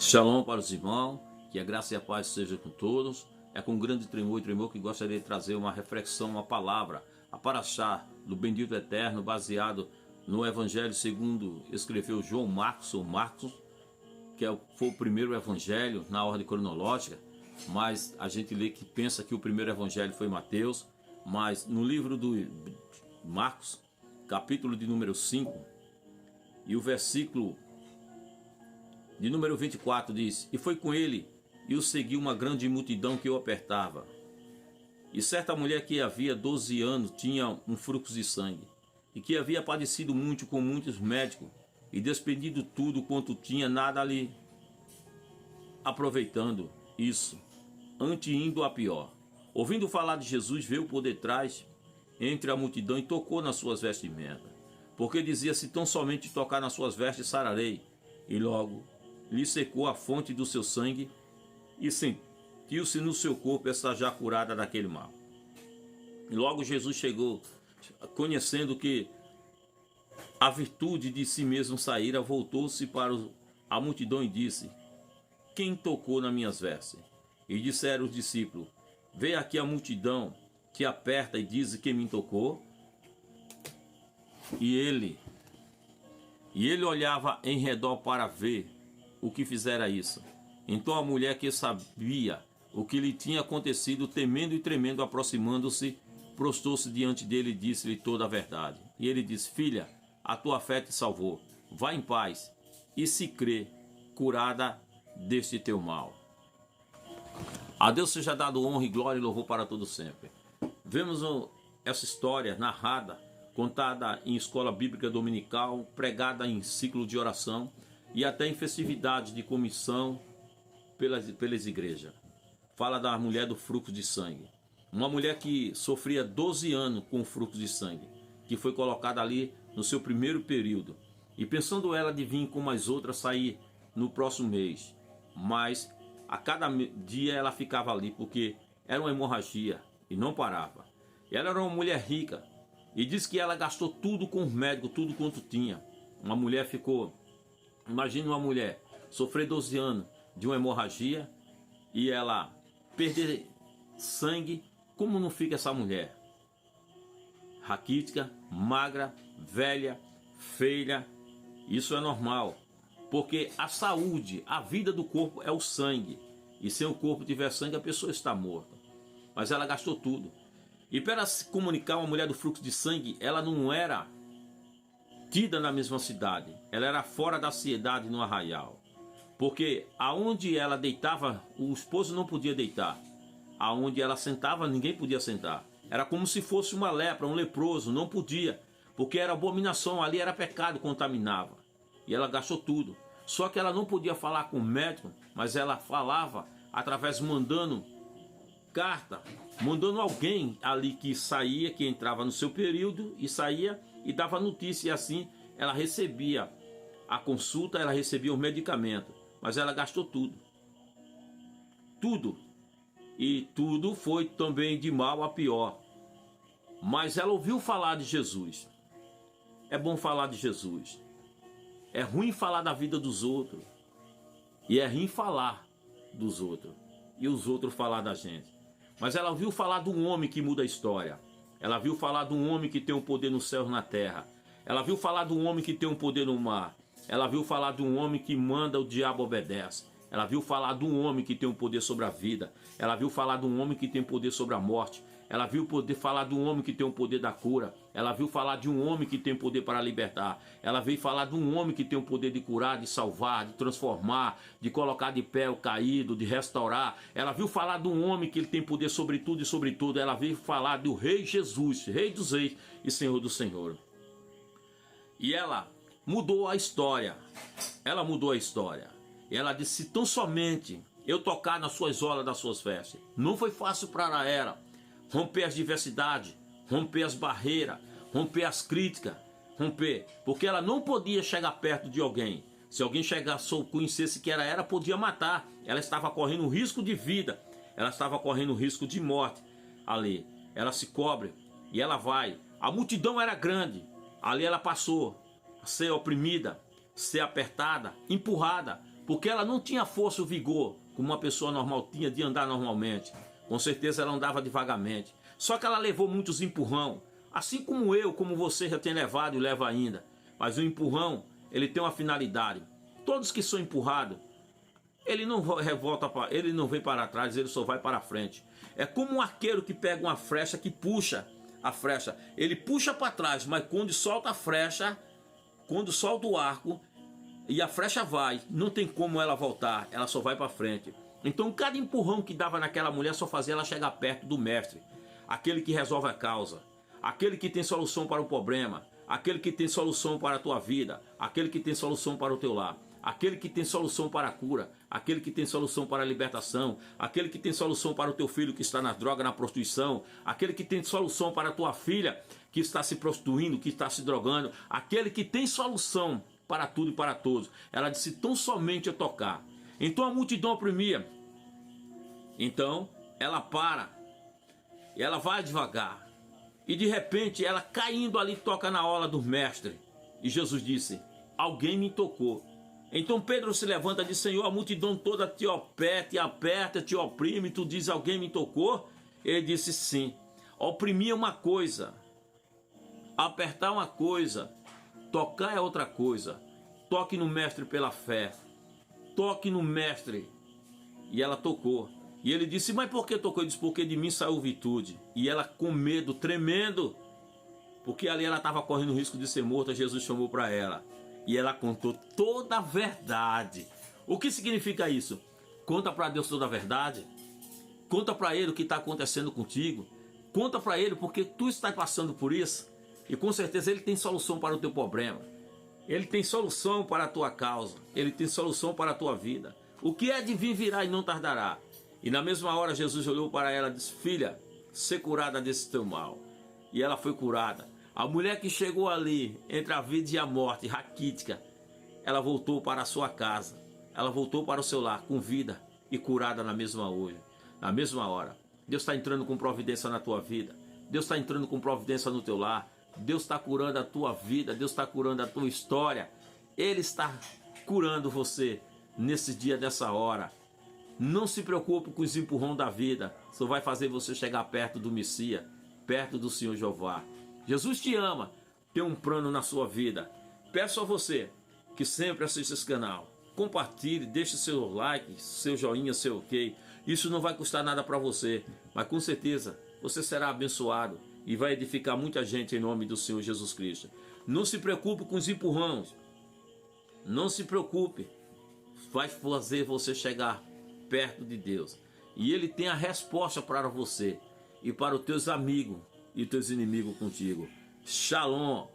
Shalom para os irmãos, que a graça e a paz seja com todos. É com grande tremor que gostaria de trazer uma reflexão, uma palavra, a paraxá do bendito eterno, baseado no Evangelho segundo escreveu João Marcos, ou Marcos, que foi o primeiro evangelho na ordem cronológica, mas a gente lê que pensa que o primeiro evangelho foi Mateus, mas no livro do Marcos, capítulo de número 5, e o versículo de número 24 diz: E foi com ele, e o seguiu uma grande multidão que o apertava. E certa mulher que havia 12 anos tinha um fluxo de sangue, e que havia padecido muito com muitos médicos, e despendido tudo quanto tinha, nada ali aproveitando isso, ante indo a pior. Ouvindo falar de Jesus, veio por detrás, entre a multidão, e tocou nas suas vestimentas, porque dizia: se tão somente tocar nas suas vestes, sararei. E logo lhe secou a fonte do seu sangue, e sentiu-se no seu corpo essa já curada daquele mal. E logo Jesus chegou, conhecendo que a virtude de si mesmo saíra, voltou-se para a multidão e disse: quem tocou nas minhas vestes? E disseram os discípulos: vê aqui a multidão que aperta e diz que me tocou. E ele olhava em redor para ver o que fizera isso. Então a mulher, que sabia o que lhe tinha acontecido, temendo e tremendo, aproximando-se, prostou-se diante dele e disse-lhe toda a verdade. E ele disse: filha, a tua fé te salvou. Vá em paz e, se crê, curada deste teu mal. A Deus seja dado honra e glória e louvor para todo sempre. Vemos essa história narrada, contada em escola bíblica dominical, pregada em ciclo de oração e até em festividades de comissão pelas igrejas. Fala da mulher do fluxo de sangue. Uma mulher que sofria 12 anos com o fluxo de sangue, que foi colocada ali no seu primeiro período. E pensando ela de vir com mais outras sair no próximo mês. Mas a cada dia ela ficava ali, porque era uma hemorragia e não parava. Ela era uma mulher rica e diz que ela gastou tudo com os médicos, tudo quanto tinha. Uma mulher ficou... Imagine uma mulher sofrer 12 anos de uma hemorragia e ela perder sangue. Como não fica essa mulher? Raquítica, magra, velha, feia. Isso é normal, porque a saúde, a vida do corpo é o sangue. E sem o corpo tiver sangue, a pessoa está morta. Mas ela gastou tudo. E para se comunicar, uma mulher do fluxo de sangue, ela não era tida na mesma cidade. Ela era fora da cidade, no arraial. Porque aonde ela deitava, o esposo não podia deitar. Aonde ela sentava, ninguém podia sentar. Era como se fosse uma lepra, um leproso, não podia. Porque era abominação, ali era pecado, contaminava. E ela gastou tudo. Só que ela não podia falar com o médico, mas ela falava através, mandando carta, mandando alguém ali que saía, que entrava no seu período e saía e dava notícia. E assim ela recebia a consulta, ela recebia o medicamento. Mas ela gastou tudo. Tudo. E tudo foi também de mal a pior. Mas ela ouviu falar de Jesus. É bom falar de Jesus. É ruim falar da vida dos outros. E é ruim falar dos outros. E os outros falar da gente. Mas ela ouviu falar de um homem que muda a história. Ela viu falar de um homem que tem um poder no céu e na terra. Ela viu falar de um homem que tem um poder no mar. Ela viu falar de um homem que manda, o diabo obedece. Ela viu falar de um homem que tem um poder sobre a vida. Ela viu falar de um homem que tem poder sobre a morte. Ela viu falar de um homem que tem o poder da cura. Ela viu falar de um homem que tem poder para libertar. Ela veio falar de um homem que tem o poder de curar, de salvar, de transformar, de colocar de pé o caído, de restaurar. Ela viu falar de um homem que ele tem poder sobre tudo e sobre tudo. Ela veio falar do Rei Jesus, Rei dos Reis e Senhor do Senhor. E ela mudou a história. Ela mudou a história. E ela disse: tão somente eu tocar nas suas olas das suas vestes. Não foi fácil para ela romper as diversidades, romper as barreiras, romper as críticas, romper, porque ela não podia chegar perto de alguém. Se alguém chegasse ou conhecesse que ela era, podia matar. Ela estava correndo risco de vida, ela estava correndo risco de morte ali. Ela se cobre e ela vai. A multidão era grande, ali ela passou a ser oprimida, ser apertada, empurrada, porque ela não tinha força ou vigor, como uma pessoa normal tinha, de andar normalmente. Com certeza ela andava devagarmente. Só que ela levou muitos empurrão, assim como eu, como você já tem levado e leva ainda. Mas o empurrão, ele tem uma finalidade. Todos que são empurrados, ele não ele não vem para trás, ele só vai para frente. É como um arqueiro que pega uma flecha, que puxa a flecha. Ele puxa para trás, mas quando solta a flecha, quando solta o arco e a flecha vai, não tem como ela voltar, ela só vai para frente. Então cada empurrão que dava naquela mulher só fazia ela chegar perto do mestre, aquele que resolve a causa, aquele que tem solução para o problema, aquele que tem solução para a tua vida, aquele que tem solução para o teu lar, aquele que tem solução para a cura, aquele que tem solução para a libertação, aquele que tem solução para o teu filho que está na droga, na prostituição, aquele que tem solução para a tua filha que está se prostituindo, que está se drogando, aquele que tem solução para tudo e para todos. Ela disse: tão somente eu tocar. Então a multidão oprimia. Então ela para, e ela vai devagar, e de repente ela, caindo ali, toca na orla do mestre. E Jesus disse: alguém me tocou. Então Pedro se levanta e diz: Senhor, a multidão toda te aperta, te oprime, tu diz: alguém me tocou? Ele disse: sim. Oprimir é uma coisa, apertar é uma coisa, tocar é outra coisa. Toque no mestre pela fé, toque no mestre. E ela tocou. E ele disse: mas por que tocou? Ele disse: porque de mim saiu virtude. E ela, com medo, tremendo, porque ali ela estava correndo o risco de ser morta, Jesus chamou para ela. E ela contou toda a verdade. O que significa isso? Conta para Deus toda a verdade. Conta para Ele o que está acontecendo contigo. Conta para Ele porque tu está passando por isso. E com certeza Ele tem solução para o teu problema. Ele tem solução para a tua causa. Ele tem solução para a tua vida. O que é de vir virá e não tardará. E na mesma hora Jesus olhou para ela e disse: filha, sê curada desse teu mal. E ela foi curada. A mulher que chegou ali, entre a vida e a morte, raquítica, ela voltou para a sua casa. Ela voltou para o seu lar, com vida e curada na mesma hora. Deus está entrando com providência na tua vida. Deus está entrando com providência no teu lar. Deus está curando a tua vida. Deus está curando a tua história. Ele está curando você nesse dia, nessa hora. Não se preocupe com os empurrões da vida. Isso vai fazer você chegar perto do Messias, perto do Senhor Jeová. Jesus te ama, tem um plano na sua vida. Peço a você que sempre assista esse canal, compartilhe, deixe seu like, seu joinha, seu ok. Isso não vai custar nada para você, mas com certeza você será abençoado e vai edificar muita gente em nome do Senhor Jesus Cristo. Não se preocupe com os empurrões, não se preocupe, vai fazer você chegar perto de Deus. E Ele tem a resposta para você e para os teus amigos e teus inimigos contigo. Shalom.